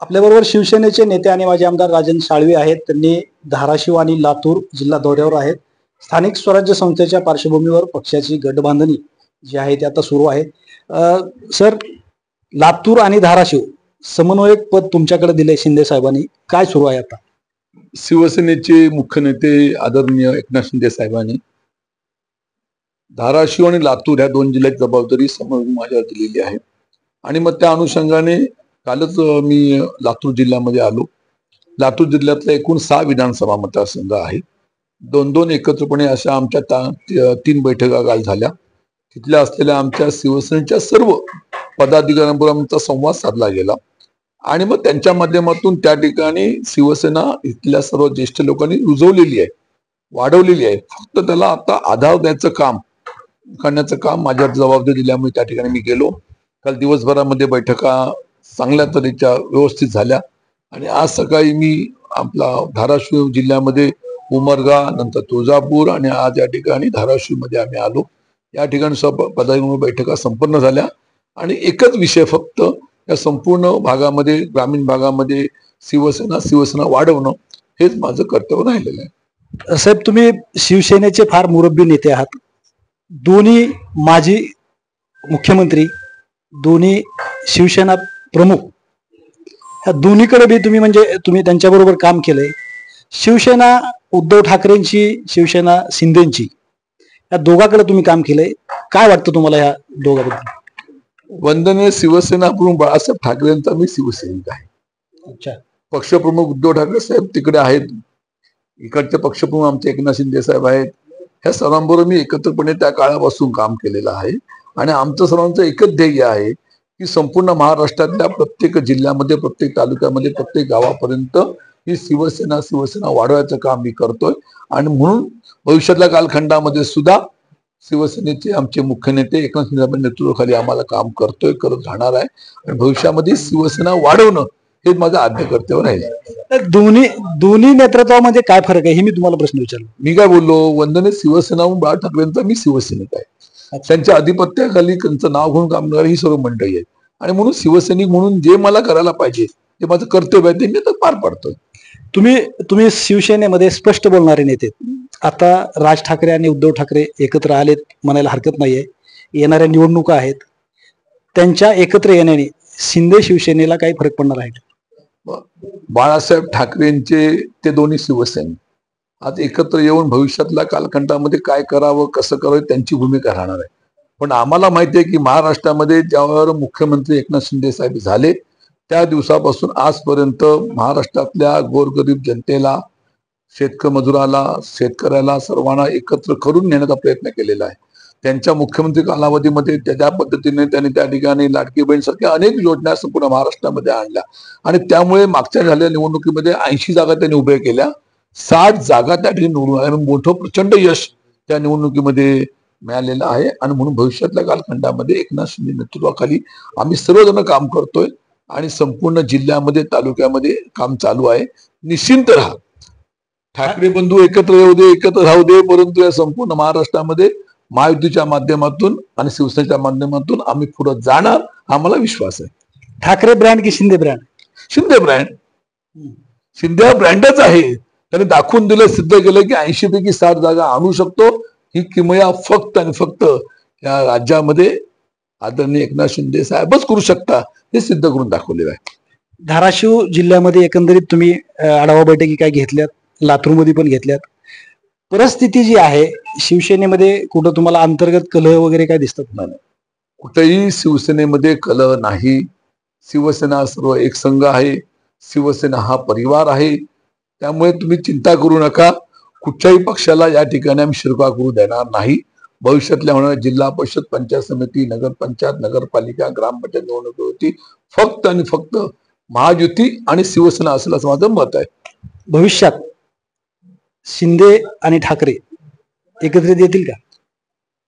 आपल्याबरोबर शिवसेनेचे नेते आणि माजी आमदार राजन साळवी आहेत. त्यांनी धाराशिव आणि लातूर जिल्हा दौऱ्यावर आहेत. स्थानिक स्वराज्य संस्थेच्या पार्श्वभूमीवर पक्षाची गटबांधणी जी आहे ती आता सुरू आहे. सर, लातूर आणि धाराशिव समन्वयक पद तुमच्याकडे दिले शिंदे साहेबांनी, काय सुरू आहे आता? शिवसेनेचे मुख्य नेते आदरणीय एकनाथ शिंदे साहेबांनी धाराशिव आणि लातूर या दोन जिल्ह्याची जबाबदारी समोर माझ्यावर दिलेली आहे आणि मग त्या अनुषंगाने कालच मी लातूर जिल्ह्यामध्ये आलो. लातूर जिल्ह्यातल्या एकूण 6 विधानसभा मतदारसंघ आहेत. दोन एकत्रपणे अशा आमच्या 3 बैठका काल झाल्या. तिथल्या असलेल्या आमच्या शिवसेनेच्या सर्व पदाधिकाऱ्यांबरोबर आमचा संवाद साधला गेला आणि मग त्यांच्या माध्यमातून त्या ठिकाणी शिवसेना इथल्या सर्व ज्येष्ठ लोकांनी रुजवलेली आहे, वाढवलेली आहे. फक्त त्याला आता आधार द्यायचं काम करण्याचं काम माझ्या जबाबदारी दिल्यामुळे त्या ठिकाणी मी गेलो. काल दिवसभरामध्ये बैठका चांगल्या तऱ्हेच्या व्यवस्थित झाल्या आणि आज सकाळी मी आपला धाराशिव जिल्ह्यामध्ये उमरगा, नंतर तुळजापूर आणि आज या ठिकाणी धाराशिव मध्ये आम्ही आलो. या ठिकाणी पदाधिकारी बैठका संपन्न झाल्या आणि एकच विषय फक्त या संपूर्ण भागामध्ये, ग्रामीण भागामध्ये शिवसेना वाढवणं हेच माझं कर्तव्य राहिलेलं आहे. साहेब, तुम्ही शिवसेनेचे फार मुरब्बी नेते आहात. दोन्ही माजी मुख्यमंत्री, दोन्ही शिवसेना प्रमुख, ह्या दोन्हीकडे बी तुम्ही त्यांच्याबरोबर काम केलंय. शिवसेना उद्धव ठाकरेंची, शिवसेना शिंदेची, या दोघांकडे तुम्ही काम केलंय. काय वाटतं तुम्हाला ह्या दोघांबद्दल? वंदनीय शिवसेना प्रमुख बाळासाहेब ठाकरेंचा मी शिवसैनिक आहे. अच्छा. पक्षप्रमुख उद्धव ठाकरे साहेब तिकडे आहेत, इकडचे पक्षप्रमुख आमचे एकनाथ शिंदे साहेब आहेत. ह्या सर्वांबरोबर मी एकत्रपणे त्या काळापासून काम केलेलं आहे आणि आमचं सर्वांचं एकच ध्येय आहे की संपूर्ण महाराष्ट्रातल्या प्रत्येक जिल्ह्यामध्ये, प्रत्येक तालुक्यामध्ये, प्रत्येक गावापर्यंत ही शिवसेना वाढवायचं काम मी करतोय आणि म्हणून भविष्यातल्या कालखंडामध्ये सुद्धा शिवसेनेचे आमचे मुख्य नेते एकनाथ शिंदे नेतृत्वाखाली आम्हाला काम करत राहणार आहे आणि भविष्यामध्ये शिवसेना वाढवणं हे माझं आद्य कर्तव्य राहील. दोन्ही नेतृत्वामध्ये काय फरक आहे हे मी तुम्हाला प्रश्न विचारलो. मी काय बोललो, वंदनीय शिवसेना बाळा ठाकरेंचा मी शिवसैनिक आहे. त्यांच्या आधिपत्याखाली त्यांचं नाव घेऊन काम करणारी ही सर्व मंडळी आहेत आणि म्हणून शिवसैनिक म्हणून जे मला करायला पाहिजे ते माझं कर्तव्य आहे ते मी आता पार पाडतोय. तुम्ही शिवसेनेमध्ये स्पष्ट बोलणारे नेते. आता राज ठाकरे आणि उद्धव ठाकरे एकत्र आलेत म्हणायला हरकत नाहीये. येणाऱ्या निवडणुका आहेत, त्यांच्या एकत्र येण्याने शिंदे शिवसेनेला काही फरक पडणार आहे? बाळासाहेब ठाकरेंचे ते दोन्ही शिवसैनिक आज एकत्र येऊन भविष्यातल्या कालखंडामध्ये काय करावं, कसं करावं त्यांची भूमिका राहणार आहे. पण आम्हाला माहिती आहे की महाराष्ट्रामध्ये ज्यावर मुख्यमंत्री एकनाथ शिंदे साहेब झाले त्या दिवसापासून आजपर्यंत महाराष्ट्रातल्या गोरगरीब जनतेला, शेतकरी मजुराला, शेतकऱ्याला सर्वांना एकत्र करून नेण्याचा प्रयत्न केलेला आहे. त्यांच्या मुख्यमंत्री कालावधीमध्ये त्या पद्धतीने त्यांनी त्या ठिकाणी लाडकी बहीण सारख्या अनेक योजना संपूर्ण महाराष्ट्रामध्ये आणल्या आणि त्यामुळे मागच्या झालेल्या निवडणुकीमध्ये 80 जागा त्यांनी उभ्या केल्या, 60 जागा त्या ठिकाणी निवडून आल्या. मोठं प्रचंड यश त्या निवडणुकीमध्ये मिळालेलं आहे आणि म्हणून भविष्यातल्या कालखंडामध्ये एकनाथ शिंदे नेतृत्वाखाली आम्ही सर्वजण काम करतोय आणि संपूर्ण जिल्ह्यामध्ये, तालुक्यामध्ये काम चालू आहे. निश्चिंत राहा, ठाकरे बंधू एकत्र येऊ दे, एकत्र राहू दे, परंतु या संपूर्ण महाराष्ट्रामध्ये महायुतीच्या माध्यमातून आणि शिवसेनेच्या माध्यमातून आम्ही पुढे जाणार, आम्हाला विश्वास आहे. ठाकरे ब्रँड की शिंदे ब्रँड? शिंदे ब्रँड. शिंदे हा ब्रँडच आहे. त्याने दाखवून दिलं, सिद्ध केलं की 80 पैकी 60 जागा आणू शकतो. ही किमया फक्त आणि फक्त या राज्यामध्ये आदरणीय एकनाथ शिंदे साहेबच करू शकता, हे सिद्ध करून दाखवलेलं आहे. धाराशिव जिल्ह्यामध्ये एकंदरीत तुम्ही आढावा बैठकी काय घेतल्यात, लातूरमध्ये पण घेतल्यात. परिस्थिती जी आहे शिवसेनेमध्ये, कुठं तुम्हाला अंतर्गत कलह वगैरे काय दिसतात? नाही, कुठेही शिवसेनेमध्ये कलह नाही. शिवसेना सर्व एक संघ आहे. शिवसेना हा परिवार आहे. त्यामुळे तुम्ही चिंता करू नका. कुठच्याही पक्षाला या ठिकाणी आम्ही शिरकाव करू देणार नाही. भविष्यातल्या होणाऱ्या जिल्हा परिषद, पंचायत समिती, नगरपंचायत, नगरपालिका, ग्रामपंचायत निवडणुकीवरती फक्त आणि फक्त महायुती आणि शिवसेना असेल असं माझं मत आहे. भविष्यात शिंदे आणि ठाकरे एकत्रित येतील का?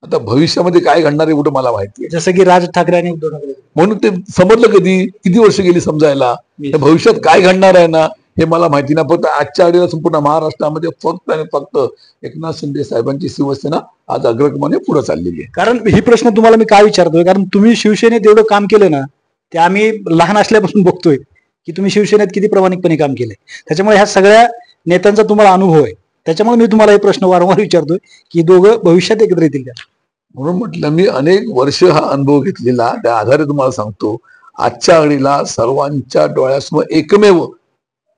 आता भविष्यामध्ये काय घडणार आहे कुठं मला माहिती आहे. जसं की राज ठाकरे आणि उद्धव ठाकरे, म्हणून ते समजलं कधी, किती वर्ष गेली समजायला. भविष्यात काय घडणार आहे ना हे मला माहिती नाही. फक्त आजच्या आडीला संपूर्ण महाराष्ट्रामध्ये फक्त आणि फक्त एकनाथ शिंदे साहेबांची शिवसेना आज अग्रक्रमाने पुढे चाललेली आहे. कारण ही प्रश्न तुम्हाला मी काय विचारतोय, कारण तुम्ही शिवसेनेत एवढं काम केलं ना, ते आम्ही लहान असल्यापासून बघतोय की तुम्ही शिवसेनेत किती प्रामाणिकपणे काम केलंय. त्याच्यामुळे ह्या सगळ्या नेत्यांचा तुम्हाला अनुभव आहे. त्याच्यामुळे मी तुम्हाला हे प्रश्न वारंवार विचारतोय की दोघं भविष्यात एकत्र येतील का. म्हणून म्हटलं मी अनेक वर्ष हा अनुभव घेतलेला, त्या आधारे तुम्हाला सांगतो. आजच्या घडीला सर्वांच्या डोळ्यासमोर एकमेव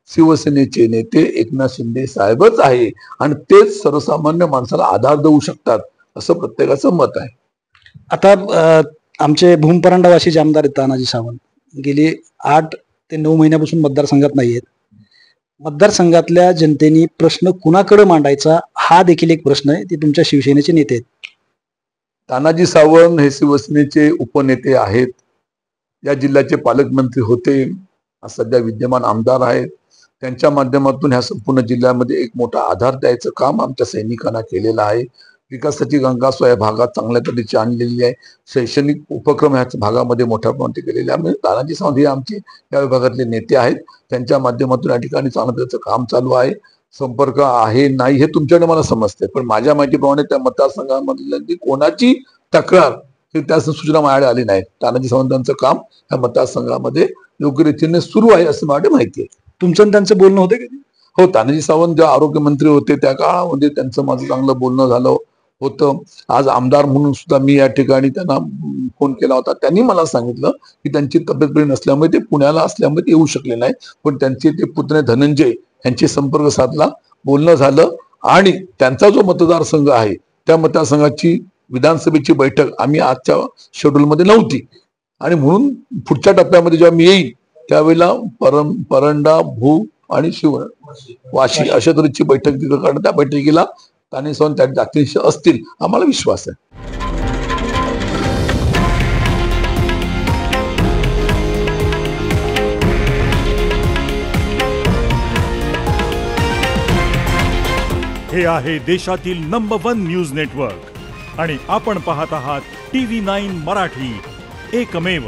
शिवसेनेचे नेते एकनाथ शिंदे साहेबच आहे आणि तेच सर्वसामान्य माणसाला आधार देऊ शकतात असं प्रत्येकाचं मत आहे. आता आमचे भूमपरांडावासी आमदार आहेत तानाजी सावंत, गेली 8 ते 9 महिन्यापासून मतदारसंघात नाहीयेत. मतदारसंघातल्या जनतेने प्रश्न कुणाकडे मांडायचा हा देखील एक प्रश्न आहे. ते तुमच्या शिवसेनेचे नेते आहेत. तानाजी सावंत हे शिवसेनेचे उपनेते आहेत. या जिल्ह्याचे पालकमंत्री होते, आज सध्या विद्यमान आमदार आहेत. त्यांच्या माध्यमातून ह्या संपूर्ण जिल्ह्यामध्ये एक मोठा आधार द्यायचं काम आमच्या सैनिकांना केलेलं आहे. विकासाची गंगासो या भागात चांगल्या तऱ्हेची आणलेली आहे. शैक्षणिक उपक्रम ह्या भागामध्ये मोठ्या प्रमाणात केलेले आहे. तानाजी सावंत हे आमचे या विभागातले नेते आहेत. त्यांच्या माध्यमातून या ठिकाणी चांगलं त्याचं काम चालू आहे. संपर्क आहे नाही हे तुमच्याकडे मला समजते, पण माझ्या माहितीप्रमाणे त्या मतदारसंघामधली कोणाची तक्रार ही त्या सूचना माझ्याकडे आली नाही. तानाजी सावंतांचं काम या मतदारसंघामध्ये योग्य रीतीने सुरू आहे असं माझ्याकडे माहिती आहे. तुमचं आणि त्यांचं बोलणं होतं का? हो, तानाजी सावंत जेव्हा आरोग्यमंत्री होते त्या काळामध्ये त्यांचं माझं चांगलं बोलणं झालं होतं. आज आमदार म्हणून सुद्धा मी या ठिकाणी त्यांना फोन केला होता. त्यांनी मला सांगितलं की त्यांची तब्येत बरी नसल्यामुळे ते पुण्याला असल्यामुळे ते येऊ शकले नाही, पण त्यांचे ते पुतणे धनंजय यांचे संपर्क साधला, बोलणं झालं आणि त्यांचा जो मतदारसंघ आहे त्या मतदारसंघाची विधानसभेची बैठक आम्ही आजच्या शेड्यूलमध्ये नव्हती आणि म्हणून पुढच्या टप्प्यामध्ये जेव्हा मी येईल त्यावेळेला परंडा, भू आणि वाशी अशा तऱ्हेची बैठक तिथं काढणं. त्या बैठकीला तानाजी सावंत त्या जातींशी असतील आम्हाला विश्वास आहे. हे आहे देशातील नंबर 1 न्यूज नेटवर्क आणि आपण पाहत आहात TV9 मराठी, एकमेव.